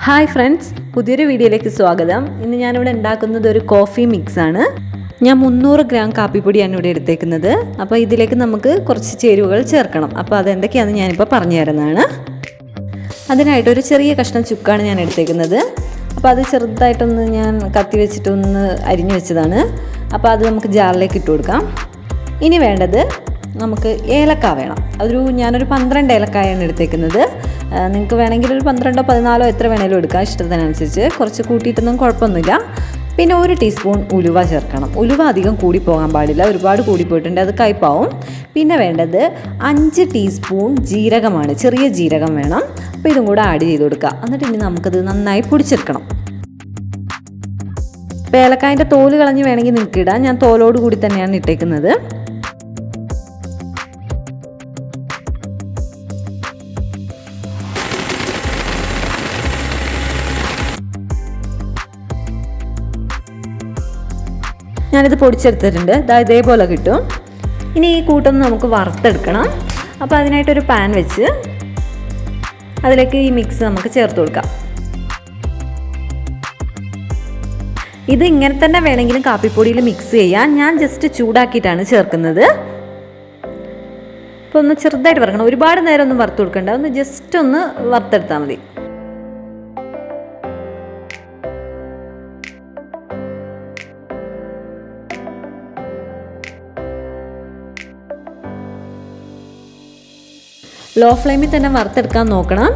Hi friends, പുതിയൊരു വീഡിയോയിലേക്ക് സ്വാഗതം. ഇന്ന് ഞാനിവിടെ ഉണ്ടാക്കുന്നത് ഒരു കോഫി മിക്സാണ്. ഞാൻ 300 ഗ്രാം കാപ്പിപ്പൊടിയാണ് ഇവിടെ എടുത്തേക്കുന്നത്. അപ്പോൾ ഇതിലേക്ക് നമുക്ക് കുറച്ച് ചേരുവകൾ ചേർക്കണം. അപ്പോൾ അതെന്തൊക്കെയാണെന്ന് ഞാനിപ്പോൾ പറഞ്ഞു തരുന്നതാണ്. അതിനായിട്ടൊരു ചെറിയ കഷ്ണം ചുക്കാണ് ഞാൻ എടുത്തേക്കുന്നത്. അപ്പോൾ അത് ചെറുതായിട്ടൊന്ന് ഞാൻ കത്തി വെച്ചിട്ടൊന്ന് അരിഞ്ഞു വെച്ചതാണ്. അപ്പോൾ അത് നമുക്ക് ജാറിലേക്ക് ഇട്ട് കൊടുക്കാം. ഇനി വേണ്ടത് നമുക്ക് ഏലക്ക വേണം. ഞാനൊരു 12 ഏലക്കായാണ് എടുത്തേക്കുന്നത്. നിങ്ങൾക്ക് വേണമെങ്കിൽ ഒരു 12 14 എത്ര വേണേലും എടുക്കാം, ഇഷ്ടത്തിനനുസരിച്ച്. കുറച്ച് കൂട്ടിയിട്ടൊന്നും കുഴപ്പമൊന്നുമില്ല. പിന്നെ 1 ടീസ്പൂൺ ഉലുവ ചേർക്കണം. ഉലുവ അധികം കൂടി പോകാൻ പാടില്ല, ഒരുപാട് കൂടിപ്പോയിട്ടുണ്ട്, അത് കയ്പാവും. പിന്നെ വേണ്ടത് 5 ടീസ്പൂൺ ജീരകമാണ്, ചെറിയ ജീരകം വേണം. അപ്പോൾ ഇതും കൂടെ ആഡ് ചെയ്ത് കൊടുക്കുക. എന്നിട്ട് ഇനി നമുക്കത് നന്നായി പൊടിച്ചെടുക്കണം. ഇപ്പോൾ ഏലക്കായൻ്റെ തോല് കളഞ്ഞ് വേണമെങ്കിൽ നിങ്ങൾക്ക് ഇടാം. ഞാൻ തോലോട് കൂടി തന്നെയാണ് ഇട്ടേക്കുന്നത്. ഞാനിത് പൊടിച്ചെടുത്തിട്ടുണ്ട്. ഇതേപോലെ കിട്ടും. ഇനി ഈ കൂട്ടൊന്ന് നമുക്ക് വറുത്തെടുക്കണം. അപ്പോൾ അതിനായിട്ടൊരു പാൻ വെച്ച് അതിലേക്ക് ഈ മിക്സ് നമുക്ക് ചേർത്ത് കൊടുക്കാം. ഇത് ഇങ്ങനെ തന്നെ വേണമെങ്കിലും കാപ്പിപ്പൊടിയിൽ മിക്സ് ചെയ്യാൻ. ഞാൻ ജസ്റ്റ് ചൂടാക്കിയിട്ടാണ് ചേർക്കുന്നത്. അപ്പോൾ ഒന്ന് ചെറുതായിട്ട് വറുക്കണം, ഒരുപാട് നേരം ഒന്നും വറുത്ത് കൊടുക്കണ്ട, ഒന്ന് ജസ്റ്റ് ഒന്ന് വറുത്തെടുത്താൽ മതി. ലോ ഫ്ലെയിമിൽ തന്നെ വറുത്തെടുക്കാൻ നോക്കണം.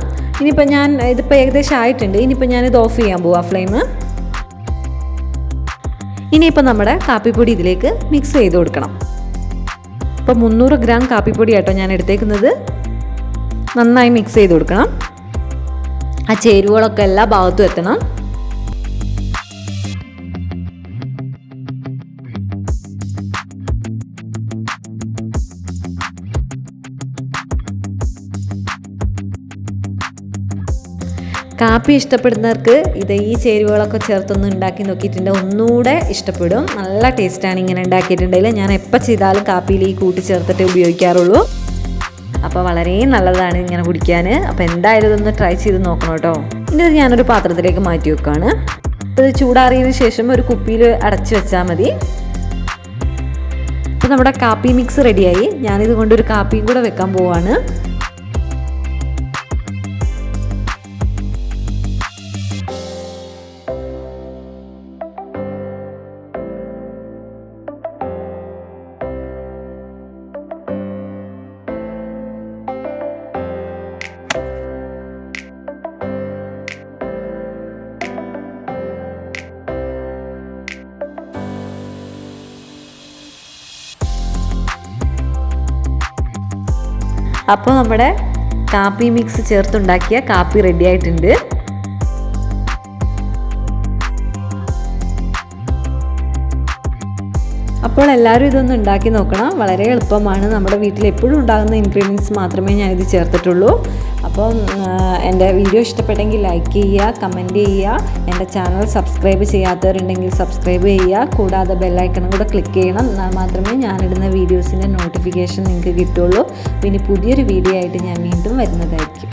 ഇതിപ്പോൾ ഏകദേശം ആയിട്ടുണ്ട്. ഇനിയിപ്പോൾ ഞാനിത് ഓഫ് ചെയ്യാൻ പോവാം ഫ്ലെയിം. ഇനിയിപ്പോൾ നമ്മുടെ കാപ്പിപ്പൊടി ഇതിലേക്ക് മിക്സ് ചെയ്ത് കൊടുക്കണം. ഇപ്പോൾ 300 ഗ്രാം കാപ്പിപ്പൊടി ആട്ടോ ഞാൻ എടുത്തേക്കുന്നത്. നന്നായി മിക്സ് ചെയ്ത് കൊടുക്കണം. ആ ചേരുവകളൊക്കെ എല്ലാ ഭാഗത്തും എത്തണം. കാപ്പി ഇഷ്ടപ്പെടുന്നവർക്ക് ഈ ചേരുവകളൊക്കെ ചേർത്തൊന്ന് ഉണ്ടാക്കി നോക്കിയിട്ടുണ്ട്, ഒന്നുകൂടെ ഇഷ്ടപ്പെടും. നല്ല ടേസ്റ്റാണ് ഇങ്ങനെ ഉണ്ടാക്കിയിട്ടുണ്ടെങ്കിൽ. ഞാൻ എപ്പോൾ ചെയ്താലും കാപ്പിയിൽ ഈ കൂട്ടി ചേർത്തിട്ട് ഉപയോഗിക്കാറുള്ളൂ. അപ്പോൾ വളരെ നല്ലതാണ് ഇങ്ങനെ കുടിക്കാൻ. അപ്പോൾ എന്തായാലും ഇതൊന്ന് ട്രൈ ചെയ്ത് നോക്കണം കേട്ടോ. ഇനി ഇത് ഞാനൊരു പാത്രത്തിലേക്ക് മാറ്റി വെക്കുകയാണ്. അപ്പോൾ ഇത് ചൂടാറിയതിന് ശേഷം ഒരു കുപ്പിയിൽ അടച്ചു വെച്ചാൽ മതി. അപ്പോൾ നമ്മുടെ കാപ്പി മിക്സ് റെഡിയായി. ഞാനിത് കൊണ്ടൊരു കാപ്പിയും കൂടെ വെക്കാൻ പോവാണ്. അപ്പോൾ നമ്മുടെ കാപ്പി മിക്സ് ചേർത്തുണ്ടാക്കിയ കാപ്പി റെഡി ആയിട്ടുണ്ട്. അപ്പോൾ എല്ലാവരും ഇതൊന്ന് ഉണ്ടാക്കി നോക്കണം. വളരെ എളുപ്പമാണ്. നമ്മുടെ വീട്ടിൽ എപ്പോഴും ഉണ്ടാകുന്ന ഇൻഗ്രീഡിയൻസ് മാത്രമേ ഞാനിത് ചേർത്തിട്ടുള്ളൂ. അപ്പം എൻ്റെ വീഡിയോ ഇഷ്ടപ്പെട്ടെങ്കിൽ ലൈക്ക് ചെയ്യുക, കമൻറ്റ് ചെയ്യുക. എൻ്റെ ചാനൽ സബ്സ്ക്രൈബ് ചെയ്യാത്തവരുണ്ടെങ്കിൽ സബ്സ്ക്രൈബ് ചെയ്യുക. കൂടാതെ ബെല്ലൈക്കണും കൂടെ ക്ലിക്ക് ചെയ്യണം. എന്നാൽ മാത്രമേ ഞാനിടുന്ന വീഡിയോസിൻ്റെ നോട്ടിഫിക്കേഷൻ നിങ്ങൾക്ക് കിട്ടുള്ളൂ. പിന്നെ പുതിയൊരു വീഡിയോ ആയിട്ട് ഞാൻ വീണ്ടും വരുന്നതായിരിക്കും.